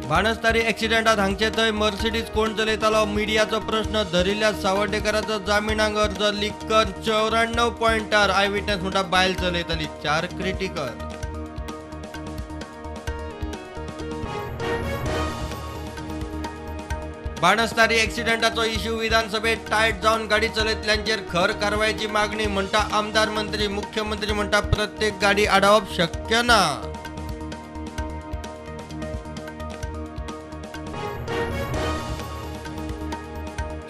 बाणस्तारी ॲक्सिडेंटात हांगचे थंय मर्सिडीज कोण चलयतालो मिडियाचो प्रश्न धरिल्ल्या सावड्डेकराचो जामिनाक अर्ज लीक कर 94 पॉइंटार आय विटनेस म्हणटा बायल चलयतली 4 क्रिटिकल. बाणस्तारी ॲक्सिडेंटाचो इश्यू विधानसभेत टायट जावन गाडी चलयतल्यांचेर खर कारवायची मागणी म्हणटा आमदार मंत्री. मुख्यमंत्री म्हणटा प्रत्येक गाडी आडावप शक्य ना.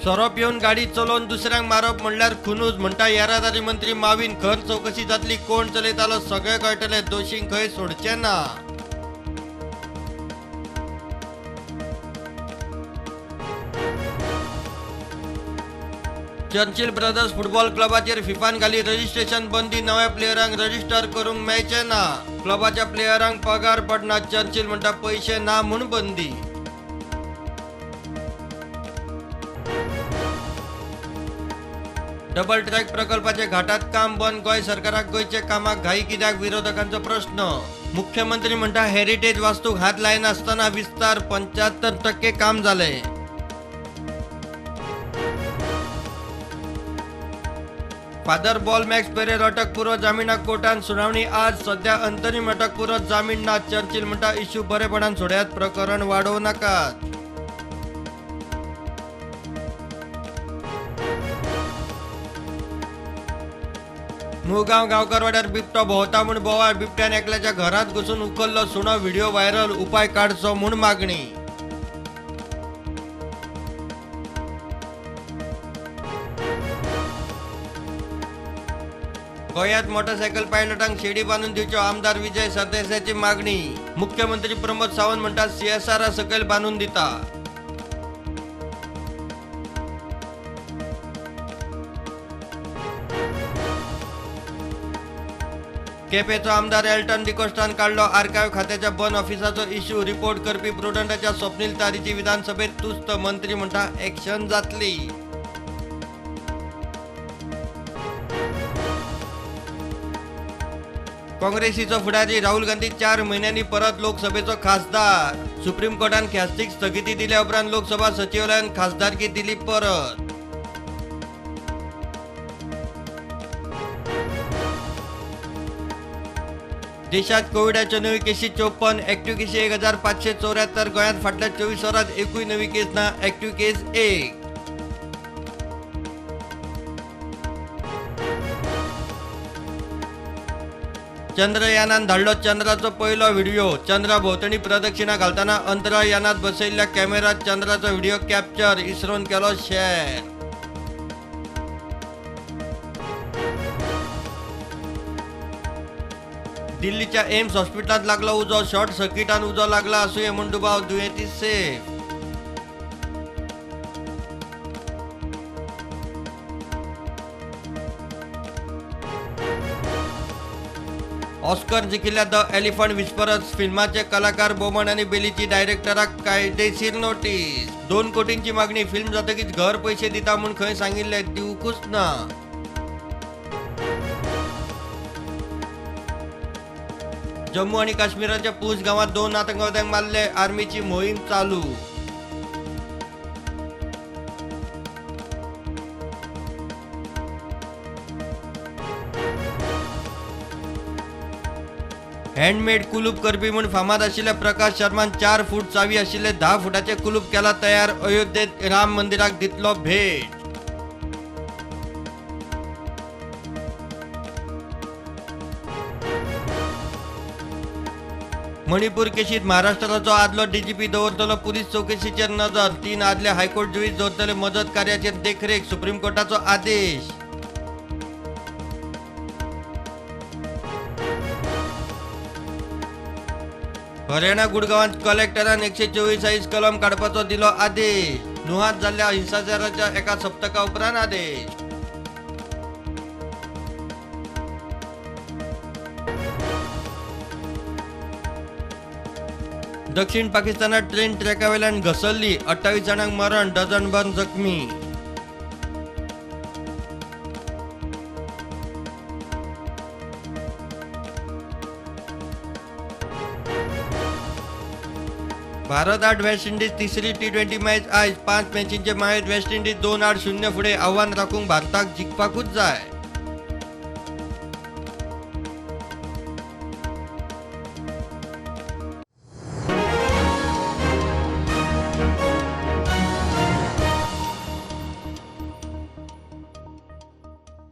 सोरोप येवन गाडी चलोवन दुसऱ्यांक मारप म्हणल्यार खुनूज म्हणटा येरादारी मंत्री माविन. खर चौकशी जातली कोण चलयतालो सगळे कळटले, दोशींक खंय सोडचे ना. चर्चिल ब्रदर्स फुटबॉल क्लबाचेर फिफान घाली रजिस्ट्रेशन बंदी. नव्या प्लेयरांक रजिस्टर करूंक मेळचे ना. क्लबाच्या प्लेयरांक पगार पडना. चर्चिल म्हणटा पैसे ना म्हूण बंदी. डबल ट्रॅक प्रकल्पाचे घाटात काम बंद. गोंय सरकाराक गोंयचे कामाक घाई कित्याक? विरोधकांचो प्रश्न. मुख्यमंत्री म्हणटा हेरिटेज वास्तूक हात लायनासतना विस्तार 75% काम जाले. फादर बॉल मॅक्स पेरेर अटकपूर्व जामिनाक कोर्टान सुनावणी आज. सध्या अंतरीम अटकपूर्व जामीन ना. चर्चिल म्हणटा इश्यू बरेपणान सोडयात, प्रकरण वाडोव नाकात. मुगांव गांवकार वाड्यार बिबटो भोंवता म्हूण बोवाळ. बिबट्यान एकल्याच्या घरांत घुसून उखल्लो सुणो. Video viral. उपाय काडचो म्हूण मागणी. गोंयांत मोटरसायकल पायलटांक शेडी बांदून दिवच्यो आमदार विजय सरदेसायाची मागणी. मुख्यमंत्री प्रमोद सावंत म्हणटा CSR सकयल बांदून दिता. केपेचो आमदार एल्टन डिकोस्टान काढलो आर्कायव्ह खात्याच्या बंद ऑफिसाचो इश्यू. रिपोर्ट करपी प्रुडंटाच्या स्वप्नील तारीची विधानसभेत तुस्त. मंत्री म्हणटा ॲक्शन जातली. काँग्रेसीचो फुडारी राहुल गांधी 4 महिन्यांनी परत लोकसभेचो खासदार. सुप्रीम कोर्टान ख्यास्तीक स्थगिती दिल्या उपरांत लोकसभा सचिवालयान खासदारकी दिली परत. देशात कोविडाच्यो नवी केसी 54. ॲक्टिव्ह केसी 1574. गोंयांत फाटल्या 24 वरांत एकूय नवी केस ना. ॲक्टिव्ह केस 1. चंद्रयानान धाडलो चंद्राचो पयलो व्हिडिओ. चंद्रा भोंवतणी प्रदक्षिणा घालतना अंतराळ यानात बसयल्ल्या कॅमेरात चंद्राचो व्हिडिओ कॅप्चर. इस्रोन केलो शेअर. दिल्लीच्या एम्स हॉस्पिटलात लागलो उजो. शॉर्ट सर्किटान उजो लागला असूय म्हूण दुबाव. दुयेंती सेफ. ऑस्कर जिखिल्ल्या द एलिफंट विस्परर्स फिल्माचे कलाकार बोमन आणि बेलीची डायरेक्टराक कायदेशीर नोटीस. 2 कोटींची मागणी. फिल्म जातकीच घर पैसे दिता म्हूण खंय सांगिल्ले, दिवकूच ना. जम्मू आणि काश्मीराच्या पूंछ गावात 2 आतंकवाद्यांक मारले. आर्मीची मोहीम चालू. हँडमेड कुलूप करपी म्हूण फामाद आशिल्ल्या प्रकाश शर्मान 4 फूट चावी आशिल्ले 10 फुटाचे कुलूप केला तयार. अयोध्येत राम मंदिराक दितलो भेट. मणिपूर केशीत महाराष्ट्राचो आदलो DGP दवरतलो पुलीस चौकशीचेर नजर. 3 आदले हायकोर्ट जुईज दवरतले मजत कार्याचेर देखरेख. सुप्रीम कोर्टाचो आदेश. हरियाणा गुडगावांत कलेक्टरान 144 कलम काडपाचो दिलो आदेश. नुहात जाल्ल्या हिंसाचाराच्या एका सप्तका उपरांत आदेश. दक्षिण पाकिस्तानात ट्रेन ट्रॅकावेल्यान घसरली. 28 जाणांक मरण. डझनभर जखमी. भारत आड वेस्ट इंडीज तिसरी T20 मॅच आयज 5 मॅचींचे माळेत वेस्ट इंडीज 2-8 0 फुडें आव्हान राखूंक भारताक जिखपाकूच जाय.